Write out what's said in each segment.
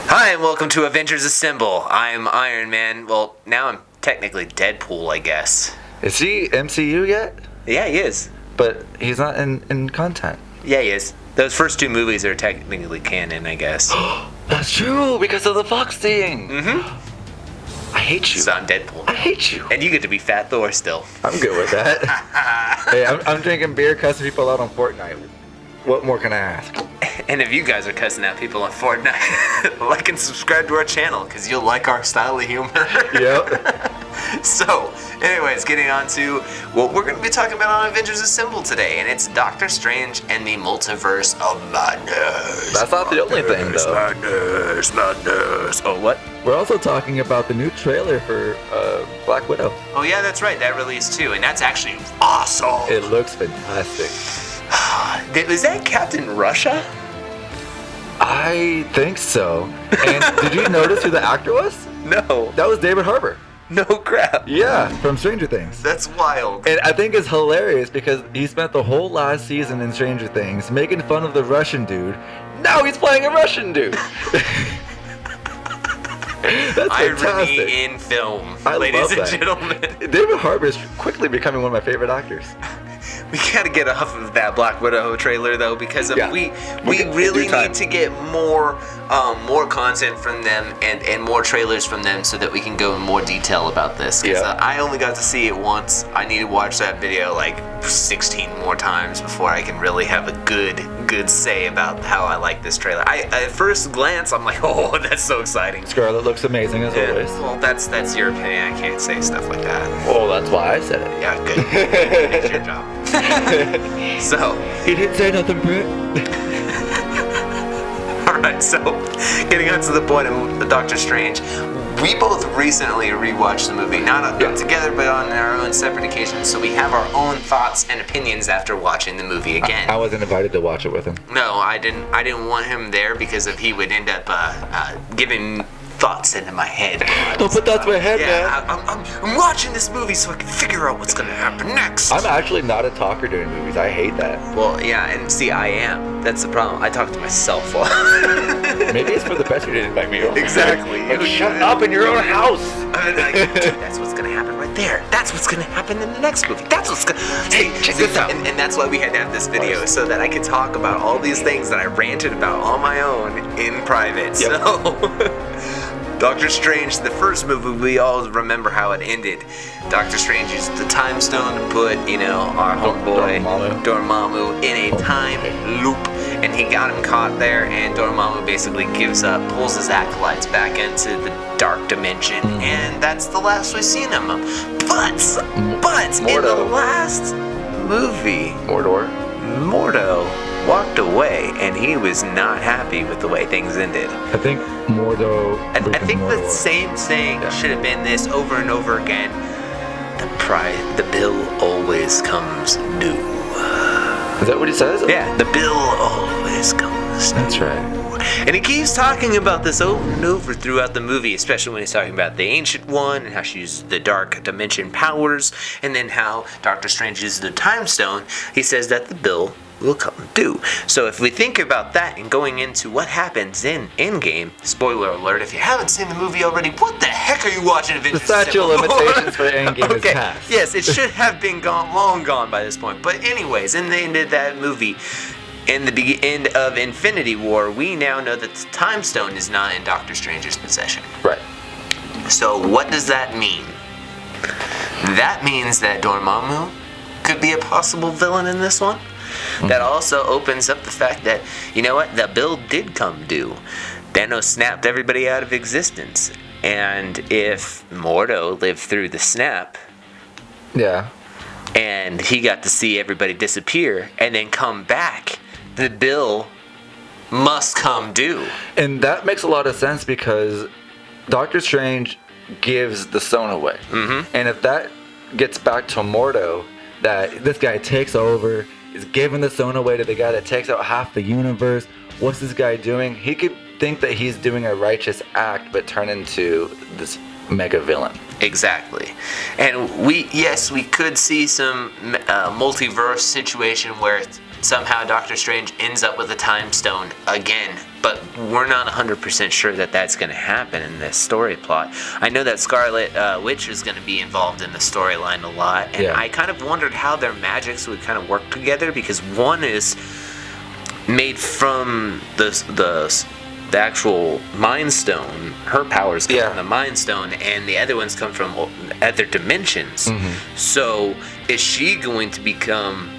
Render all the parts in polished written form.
Hi, and welcome to Avengers Assemble. I'm Iron Man. Well, now I'm technically Deadpool, I guess. Is he MCU yet? Yeah, he is. But he's not in content. Yeah, he is. Those first two movies are technically canon, I guess. That's true, because of the Fox thing. Mm-hmm. I hate you. So I'm Deadpool. I hate you. And you get to be Fat Thor still. I'm good with that. Hey, I'm drinking beer, cussing people out on Fortnite. What more can I ask? And if you guys are cussing out people on Fortnite, like and subscribe to our channel, because you'll like our style of humor. Yep. So, anyways, getting on to what we're going to be talking about on Avengers Assemble today, and it's Doctor Strange and the Multiverse of Madness. That's not the only thing, though. Madness. Oh, what? We're also talking about the new trailer for Black Widow. Oh, yeah, that's right. That released too, and that's actually awesome. It looks fantastic. Is that Captain Russia? I think so. And did you notice who the actor was? No. That was David Harbour. No crap. Yeah, from Stranger Things. That's wild. And I think it's hilarious because he spent the whole last season in Stranger Things making fun of the Russian dude. Now he's playing a Russian dude. That's fantastic. Irony in film, I ladies love and that. gentlemen. David Harbour is quickly becoming one of my favorite actors. We gotta get off of that Black Widow trailer though, because if Yeah. we Okay, really due time. need to get more content from them and more trailers from them so that we can go in more detail about this. Because Yeah. I only got to see it once. I need to watch that video like 16 more times before I can really have a good say about how I like this trailer. At first glance, I'm like, oh, that's so exciting. Scarlet looks amazing as Yeah, always. well, that's your opinion. I can't say stuff like that. Oh, that's why I said it. Yeah, good. It's your job. So, He didn't say nothing, Britt. alright, so getting on to the point of Doctor Strange, we both recently rewatched the movie, not together, but on our own separate occasions, so we have our own thoughts and opinions after watching the movie again. I wasn't invited to watch it with him. No, I didn't want him there because if he would end up giving thoughts into my head. Don't put thoughts in my head, man. I'm watching this movie so I can figure out what's gonna happen next. I'm actually not a talker during movies. I hate that. Well, yeah, and see, I am. That's the problem. I talk to myself. Maybe it's for the best you didn't invite me over. Exactly. Like, shut up in your own house. Dude, that's what's gonna happen right there. That's what's gonna happen in the next movie. That's what's gonna. Hey, check this out. And that's why we had to have this video so that I could talk about all these things that I ranted about on my own in private. Yep. So. Doctor Strange, the first movie, we all remember how it ended. Doctor Strange used the time stone to put, our homeboy Dormammu in a time loop, and he got him caught there, and Dormammu basically gives up, pulls his acolytes back into the dark dimension, and that's the last we've seen of him. But in the last movie, Mordo walked away, and he was not happy with the way things ended. I think Mordo. I think the same thing should have been this over and over again. The bill always comes due. Is that what he says? Yeah, the bill always comes due. That's right. And he keeps talking about this over and over throughout the movie, especially when he's talking about the Ancient One and how she used the Dark Dimension powers, and then how Doctor Strange uses the Time Stone. He says that the bill will come due. So if we think about that and going into what happens in Endgame, spoiler alert, if you haven't seen the movie already, what the heck are you watching Avengers The statute of limitations for Endgame is passed. Yes, it should have been long gone by this point. But anyways, in the end of that movie, in the end of Infinity War, we now know that the Time Stone is not in Doctor Strange's possession. Right. So what does that mean? That means that Dormammu could be a possible villain in this one. That also opens up the fact that, you know what, the bill did come due. Thanos snapped everybody out of existence. And if Mordo lived through the snap, Yeah. and he got to see everybody disappear and then come back, the bill must come due. And that makes a lot of sense because Doctor Strange gives the stone away. Mm-hmm. And if that gets back to Mordo, that this guy takes over, is giving the stone away to the guy that takes out half the universe, what's this guy doing? He could think that he's doing a righteous act, but turn into this mega villain. Exactly. And we could see some multiverse situation where somehow Doctor Strange ends up with a time stone again, but we're not 100% sure that that's going to happen in this story plot. I know that Scarlet Witch is going to be involved in the storyline a lot, and I kind of wondered how their magics would kind of work together, because one is made from the actual Mind Stone. Her powers come from the Mind Stone, and the other ones come from other dimensions. So is she going to become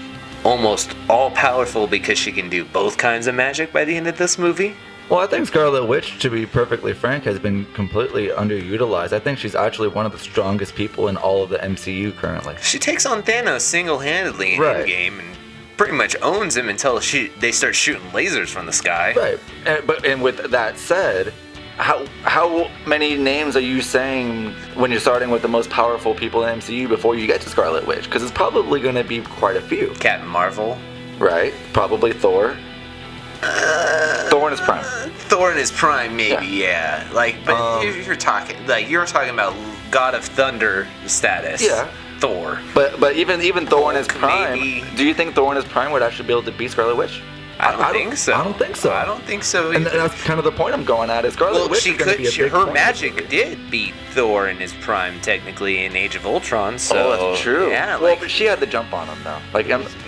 almost all-powerful because she can do both kinds of magic by the end of this movie? Well, I think Scarlet Witch, to be perfectly frank, has been completely underutilized. I think she's actually one of the strongest people in all of the MCU currently. She takes on Thanos single-handedly in Endgame and pretty much owns him until they start shooting lasers from the sky. Right. And with that said, how many names are you saying when you're starting with the most powerful people in MCU before you get to Scarlet Witch? Because it's probably going to be quite a few. Captain Marvel. Right. Probably Thor. Thor in his prime. Thor in his prime, maybe, yeah. Like, but you're talking about God of Thunder status. Yeah. Thor. But even Thor in his prime, do you think Thor in his prime would actually be able to beat Scarlet Witch? I don't think so. I don't think so. I don't think so. And that's kind of the point I'm going at. Is Scarlet Witch her magic did beat Thor in his prime, technically, in Age of Ultron. So, that's true. Yeah, but she had the jump on him, though.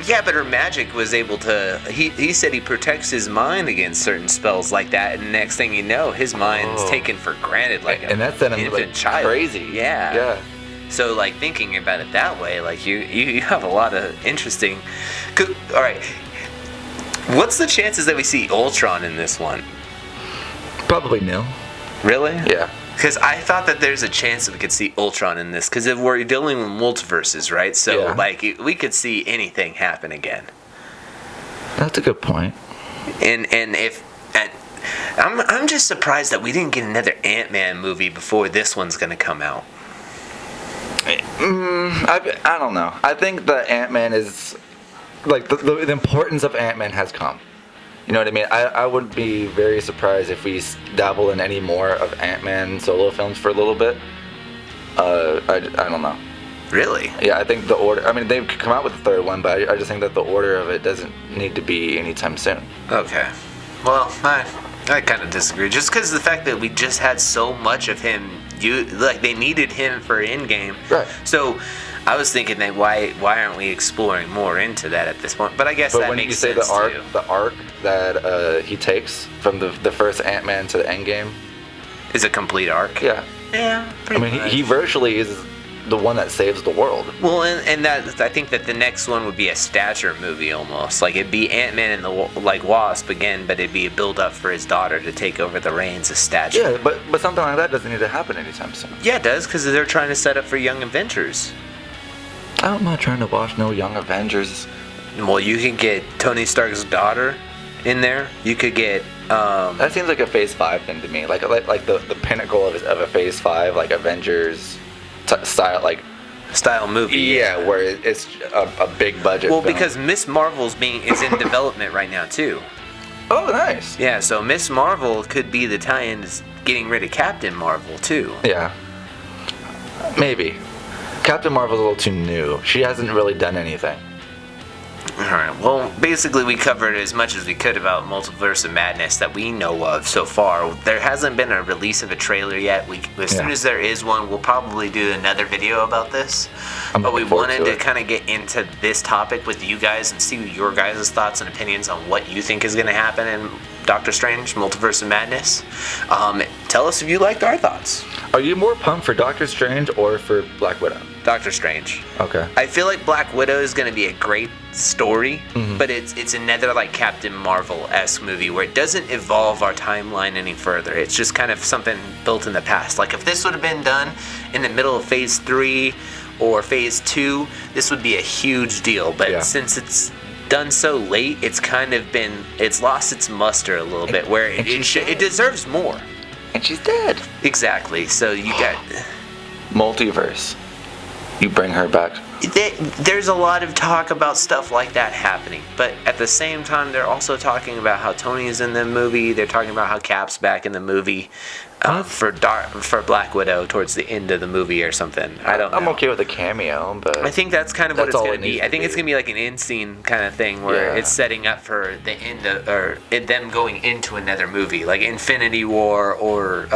Yeah, but her magic was able to. He said he protects his mind against certain spells like that, and next thing you know, his mind's taken for granted, like and that's an infant child. Crazy. Yeah. Yeah. So, like, thinking about it that way, like, you have a lot of interesting. All right. What's the chances that we see Ultron in this one? Probably nil. Really? Yeah. Because I thought that there's a chance that we could see Ultron in this, because if we're dealing with multiverses, right? So, like, we could see anything happen again. That's a good point. And I'm just surprised that we didn't get another AntMan movie before this one's going to come out. I don't know. I think the AntMan is, like, the importance of AntMan has come. You know what I mean? I wouldn't be very surprised if we dabble in any more of AntMan solo films for a little bit. I don't know. Really? Yeah, I think the order, I mean, they've come out with the third one, but I just think that the order of it doesn't need to be anytime soon. Okay. Well, I kind of disagree. Just because the fact that we just had so much of him, they needed him for Endgame. Right. So I was thinking that why aren't we exploring more into that at this point? But I guess that makes sense. But when you say the arc that he takes from the first Ant-Man to the Endgame is a complete arc. Yeah. Yeah. I mean, he virtually is the one that saves the world. Well, and that I think that the next one would be a stature movie almost. Like, it'd be Ant-Man and the Wasp again, but it'd be a build up for his daughter to take over the reins of stature. Yeah, but something like that doesn't need to happen anytime soon. Yeah, it does, because they're trying to set up for Young Avengers. I'm not trying to watch no Young Avengers. Well, you can get Tony Stark's daughter in there. You could get that seems like a Phase 5 thing to me. Like the pinnacle of a Phase 5, like Avengers style movie. Yeah, where it's a big budget. Well, film. because Miss Marvel's is in development right now too. Oh, nice. Yeah, so Miss Marvel could be the tie-in to getting rid of Captain Marvel too. Yeah. Maybe. Captain Marvel's a little too new. She hasn't really done anything. Alright, well, basically we covered as much as we could about Multiverse of Madness that we know of so far. There hasn't been a release of a trailer yet. As soon as there is one, we'll probably do another video about this. But we wanted to kind of get into this topic with you guys and see your guys' thoughts and opinions on what you think is going to happen in Doctor Strange, Multiverse of Madness. Tell us if you liked our thoughts. Are you more pumped for Doctor Strange or for Black Widow? Doctor Strange. Okay. I feel like Black Widow is going to be a great story, but it's another like Captain Marvel-esque movie where it doesn't evolve our timeline any further. It's just kind of something built in the past. Like, if this would have been done in the middle of Phase 3 or Phase 2, this would be a huge deal. But since it's done so late, it's lost its muster a little bit, where it deserves more. And she's dead. Exactly. So you got Multiverse. You bring her back. there's a lot of talk about stuff like that happening, but at the same time, they're also talking about how Tony's in the movie. They're talking about how Cap's back in the movie for Black Widow towards the end of the movie or something. I don't know. I'm okay with a cameo, but I think that's kind of what it's going to be. I think be. it's going to be like an end scene kind of thing where it's setting up for the end of, or them going into another movie, like Infinity War or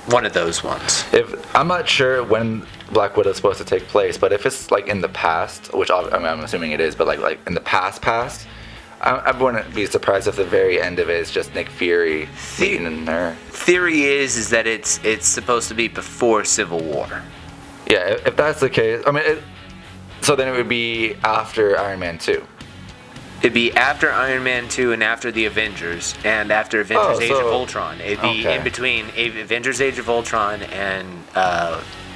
one of those ones. If I'm not sure when Black Widow is supposed to take place, but if it's like in the past, which I'm assuming it is, but like in the past, I wouldn't be surprised if the very end of it is just Nick Fury meeting her. Theory is that it's supposed to be before Civil War. Yeah, if that's the case, I mean, so then it would be after Iron Man 2. It'd be after Iron Man 2 and after the Avengers and after Avengers Age of Ultron. It'd be in between Avengers Age of Ultron and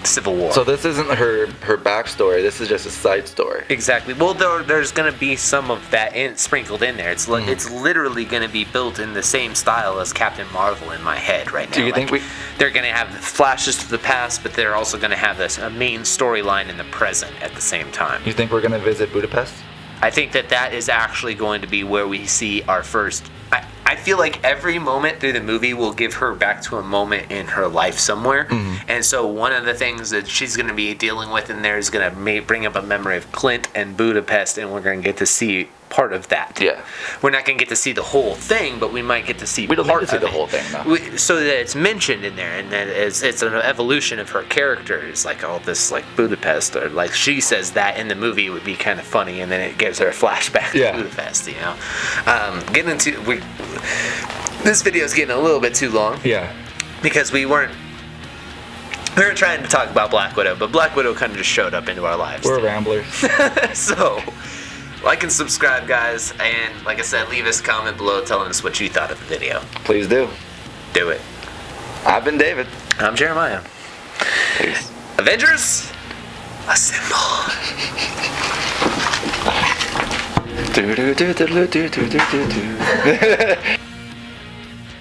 Civil War. So this isn't her backstory. This is just a side story. Exactly. Well, there's going to be some of that sprinkled in there. It's literally going to be built in the same style as Captain Marvel in my head right now. Do you think they're going to have flashes to the past, but they're also going to have a main storyline in the present at the same time? You think we're going to visit Budapest? I think that is actually going to be where we see our first. I feel like every moment through the movie will give her back to a moment in her life somewhere. And so one of the things that she's going to be dealing with in there is going to bring up a memory of Clint and Budapest, and we're going to get to see part of that. Yeah. We're not going to get to see the whole thing, but we might get to see We don't part need to see of the it. whole thing, though. So that it's mentioned in there, and that it's an evolution of her character. It's like all this, like Budapest, or like she says that in the movie would be kind of funny, and then it gives her a flashback to Budapest, you know? This video is getting a little bit too long. Yeah. Because we were trying to talk about Black Widow, but Black Widow kind of just showed up into our lives. We're ramblers. So, like and subscribe, guys, and like I said, leave us a comment below telling us what you thought of the video. Please do. Do it. I've been David. I'm Jeremiah. Peace. Avengers, assemble. Do do do do do do do do do.